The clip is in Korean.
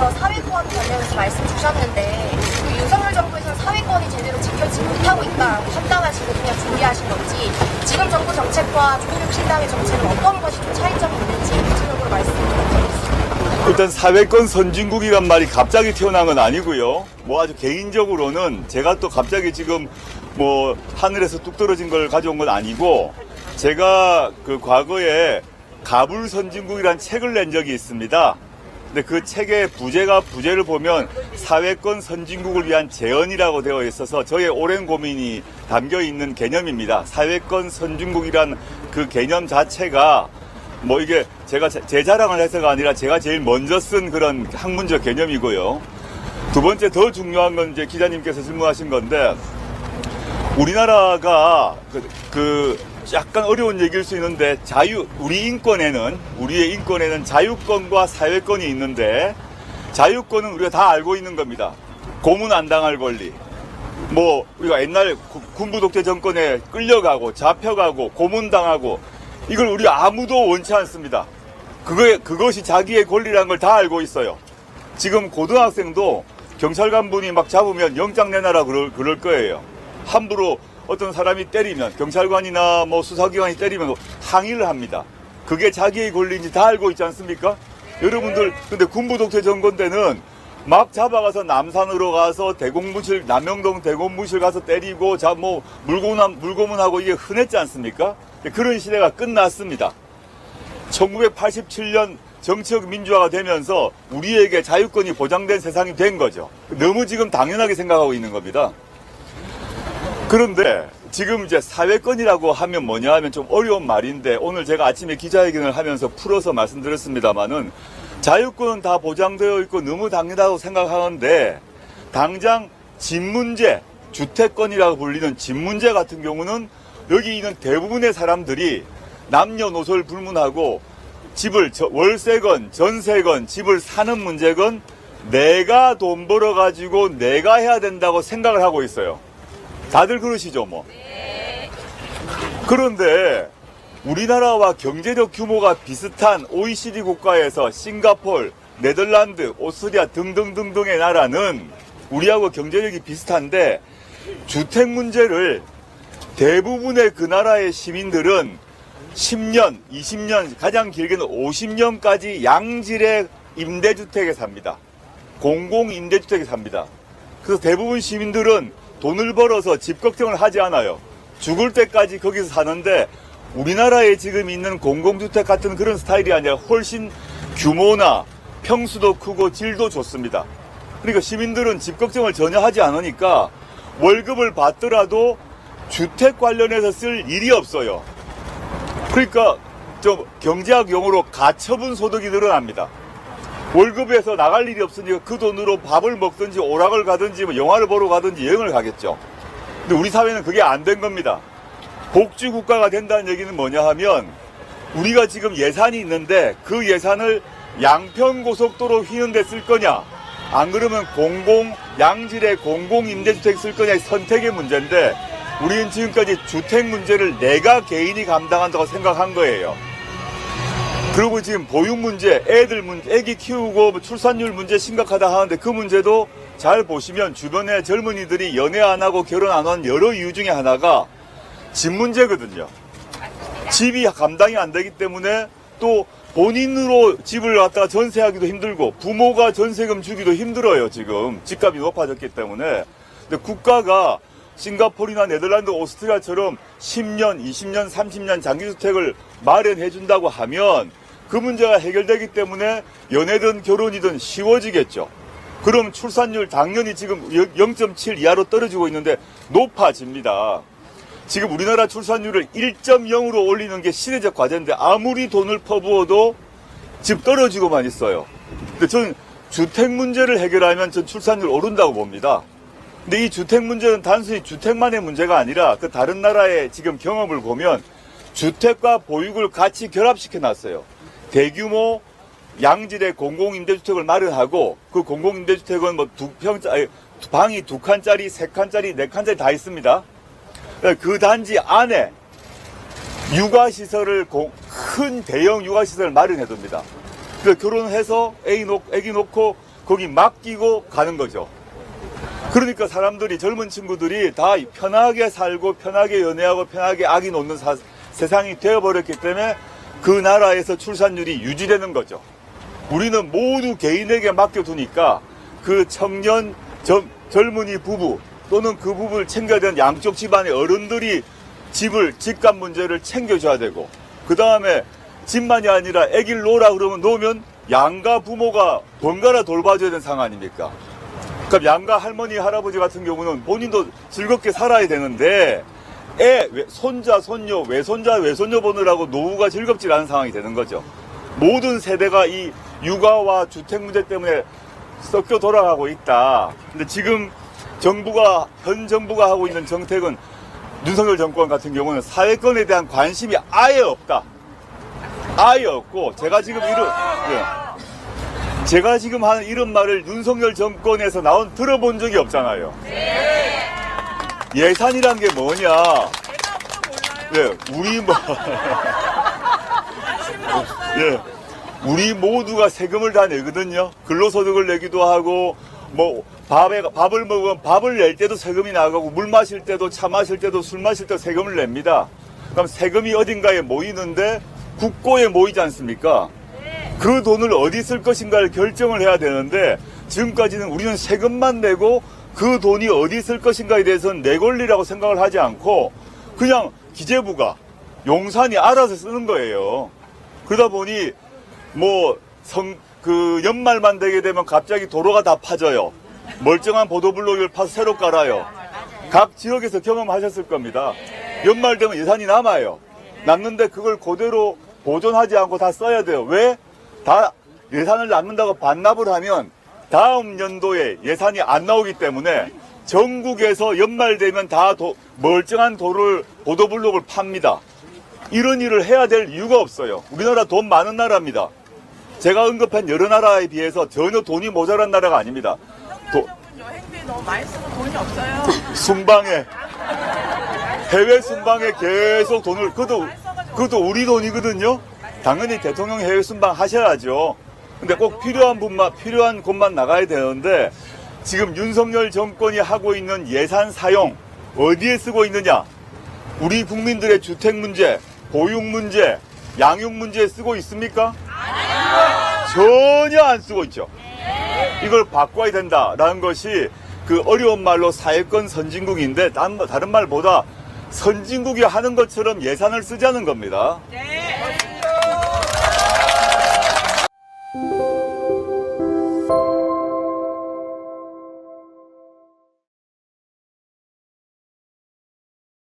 대해서 사회권 관련해서 말씀 주셨는데 그 윤석열 정부에서는 사회권이 제대로 지켜지지 못하고 있다라고 판단하시고 그냥 준비하신 건지 지금 정부 정책과 조국신당의 정책은 어떤 것이 좀 차이점이 있는지 구체적으로 말씀 부탁드리겠습니다. 일단 사회권 선진국이란 말이 갑자기 태어난 건 아니고요. 뭐 아주 개인적으로는 제가 또 갑자기 지금 뭐 하늘에서 뚝 떨어진 걸 가져온 건 아니고 제가 그 과거에 가불 선진국이라는 책을 낸 적이 있습니다. 근데 그 책의 부제를 보면 사회권 선진국을 위한 제언이라고 되어 있어서 저의 오랜 고민이 담겨 있는 개념입니다. 사회권 선진국이란 그 개념 자체가 뭐 이게 제가 제 자랑을 해서가 아니라 제가 제일 먼저 쓴 그런 학문적 개념이고요. 두 번째 더 중요한 건 이제 기자님께서 질문하신 건데 우리나라가 약간 어려운 얘기일 수 있는데 우리의 인권에는 자유권과 사회권이 있는데 자유권은 우리가 다 알고 있는 겁니다. 고문 안 당할 권리. 뭐 우리가 옛날 군부 독재 정권에 끌려가고 잡혀가고 고문당하고 이걸 우리 아무도 원치 않습니다. 그것이 자기의 권리라는 걸 다 알고 있어요. 지금 고등학생도 경찰관분이 막 잡으면 영장 내놔라 그럴 거예요. 함부로 어떤 사람이 때리면 경찰관이나 뭐 수사기관이 때리면 항의를 합니다. 그게 자기의 권리인지 다 알고 있지 않습니까? 여러분들 근데 군부 독재 정권 때는 막 잡아가서 남산으로 가서 남영동 대공무실 가서 때리고 뭐 물고문하고 이게 흔했지 않습니까? 그런 시대가 끝났습니다. 1987년 정치적 민주화가 되면서 우리에게 자유권이 보장된 세상이 된 거죠. 너무 지금 당연하게 생각하고 있는 겁니다. 그런데 지금 이제 사회권이라고 하면 뭐냐 하면 좀 어려운 말인데 오늘 제가 아침에 기자회견을 하면서 풀어서 말씀드렸습니다마는 자유권은 다 보장되어 있고 너무 당연하다고 생각하는데 당장 집 문제, 주택권이라고 불리는 집 문제 같은 경우는 여기 있는 대부분의 사람들이 남녀노소를 불문하고 집을 월세건 전세건 집을 사는 문제건 내가 돈 벌어가지고 내가 해야 된다고 생각을 하고 있어요. 다들 그러시죠 뭐. 그런데 우리나라와 경제적 규모가 비슷한 OECD 국가에서 싱가포르, 네덜란드, 오스트리아 등등등등의 나라는 우리하고 경제력이 비슷한데 주택 문제를 대부분의 그 나라의 시민들은 10년, 20년, 가장 길게는 50년까지 양질의 임대주택에 삽니다. 공공임대주택에 삽니다. 그래서 대부분 시민들은 돈을 벌어서 집 걱정을 하지 않아요. 죽을 때까지 거기서 사는데 우리나라에 지금 있는 공공주택 같은 그런 스타일이 아니라 훨씬 규모나 평수도 크고 질도 좋습니다. 그러니까 시민들은 집 걱정을 전혀 하지 않으니까 월급을 받더라도 주택 관련해서 쓸 일이 없어요. 그러니까 좀 경제학 용어로 가처분 소득이 늘어납니다. 월급에서 나갈 일이 없으니까 그 돈으로 밥을 먹든지 오락을 가든지 뭐 영화를 보러 가든지 여행을 가겠죠. 근데 우리 사회는 그게 안 된 겁니다. 복지 국가가 된다는 얘기는 뭐냐 하면 우리가 지금 예산이 있는데 그 예산을 양평고속도로 휘는 데 쓸 거냐 안 그러면 양질의 공공임대주택 쓸 거냐의 선택의 문제인데 우리는 지금까지 주택 문제를 내가 개인이 감당한다고 생각한 거예요. 그리고 지금 보육 문제, 애기 키우고 출산율 문제 심각하다 하는데 그 문제도 잘 보시면 주변에 젊은이들이 연애 안 하고 결혼 안 하는 여러 이유 중에 하나가 집 문제거든요. 집이 감당이 안 되기 때문에 또 본인으로 집을 갖다가 전세하기도 힘들고 부모가 전세금 주기도 힘들어요. 지금 집값이 높아졌기 때문에. 근데 국가가 싱가포르나 네덜란드, 오스트리아처럼 10년, 20년, 30년 장기주택을 마련해 준다고 하면 그 문제가 해결되기 때문에 연애든 결혼이든 쉬워지겠죠. 그럼 출산율 당연히 지금 0.7 이하로 떨어지고 있는데 높아집니다. 지금 우리나라 출산율을 1.0으로 올리는 게 시대적 과제인데 아무리 돈을 퍼부어도 집 떨어지고만 있어요. 근데 저는 주택 문제를 해결하면 전 출산율 오른다고 봅니다. 근데 이 주택 문제는 단순히 주택만의 문제가 아니라 그 다른 나라의 지금 경험을 보면 주택과 보육을 같이 결합시켜 놨어요. 대규모 양질의 공공임대주택을 마련하고 그 공공임대주택은 뭐 방이 2칸짜리, 3칸짜리, 4칸짜리 다 있습니다. 그 단지 안에 육아시설을 큰 대형 육아시설을 마련해 둡니다. 결혼해서 애기 놓고 거기 맡기고 가는 거죠. 그러니까 사람들이, 젊은 친구들이 다 편하게 살고 편하게 연애하고 편하게 아기 놓는 세상이 되어버렸기 때문에 그 나라에서 출산율이 유지되는 거죠. 우리는 모두 개인에게 맡겨두니까 그 청년, 젊은이 부부 또는 그 부부를 챙겨야 되는 양쪽 집안의 어른들이 집값 문제를 챙겨줘야 되고, 그 다음에 집만이 아니라 애기를 놓으라 그러면 놓으면 양가 부모가 번갈아 돌봐줘야 되는 상황 아닙니까? 그럼 양가 할머니, 할아버지 같은 경우는 본인도 즐겁게 살아야 되는데 손자, 손녀, 외손자, 외손녀 보느라고 노후가 즐겁지 않은 상황이 되는 거죠. 모든 세대가 이 육아와 주택 문제 때문에 섞여 돌아가고 있다. 근데 지금 현 정부가 하고 있는 정책은, 윤석열 정권 같은 경우는 사회권에 대한 관심이 아예 없다. 아예 없고, 제가 지금 하는 이런 말을 윤석열 정권에서 들어본 적이 없잖아요. 예산이란 게 뭐냐? 예, 우리 모두가 세금을 다 내거든요. 근로소득을 내기도 하고, 밥을 먹으면 밥을 낼 때도 세금이 나가고, 물 마실 때도, 차 마실 때도, 술 마실 때도 세금을 냅니다. 그럼 세금이 어딘가에 모이는데 국고에 모이지 않습니까? 그 돈을 어디 쓸 것인가를 결정을 해야 되는데, 지금까지는 우리는 세금만 내고 그 돈이 어디 쓸 것인가에 대해서는 내 권리라고 생각을 하지 않고 그냥 기재부가, 용산이 알아서 쓰는 거예요. 그러다 보니 연말만 되게 되면 갑자기 도로가 다 파져요. 멀쩡한 보도블록을 파서 새로 깔아요. 각 지역에서 경험하셨을 겁니다. 연말 되면 예산이 남아요. 남는데 그걸 그대로 보존하지 않고 다 써야 돼요. 왜? 다 예산을 남는다고 반납을 하면 다음 연도에 예산이 안 나오기 때문에 전국에서 연말 되면 다 멀쩡한 보도블록을 팝니다. 이런 일을 해야 될 이유가 없어요. 우리나라 돈 많은 나라입니다. 제가 언급한 여러 나라에 비해서 전혀 돈이 모자란 나라가 아닙니다. 여행비에 너무 많이 쓰고 돈이 없어요. 해외 순방에 계속 돈을, 그것도 우리 돈이거든요. 당연히 대통령 해외 순방 하셔야죠. 근데 꼭 필요한 곳만 나가야 되는데, 지금 윤석열 정권이 하고 있는 예산 사용 어디에 쓰고 있느냐? 우리 국민들의 주택 문제, 보육 문제, 양육 문제에 쓰고 있습니까? 전혀 안 쓰고 있죠. 이걸 바꿔야 된다라는 것이 그 어려운 말로 사회권 선진국인데, 다른 말보다 선진국이 하는 것처럼 예산을 쓰자는 겁니다.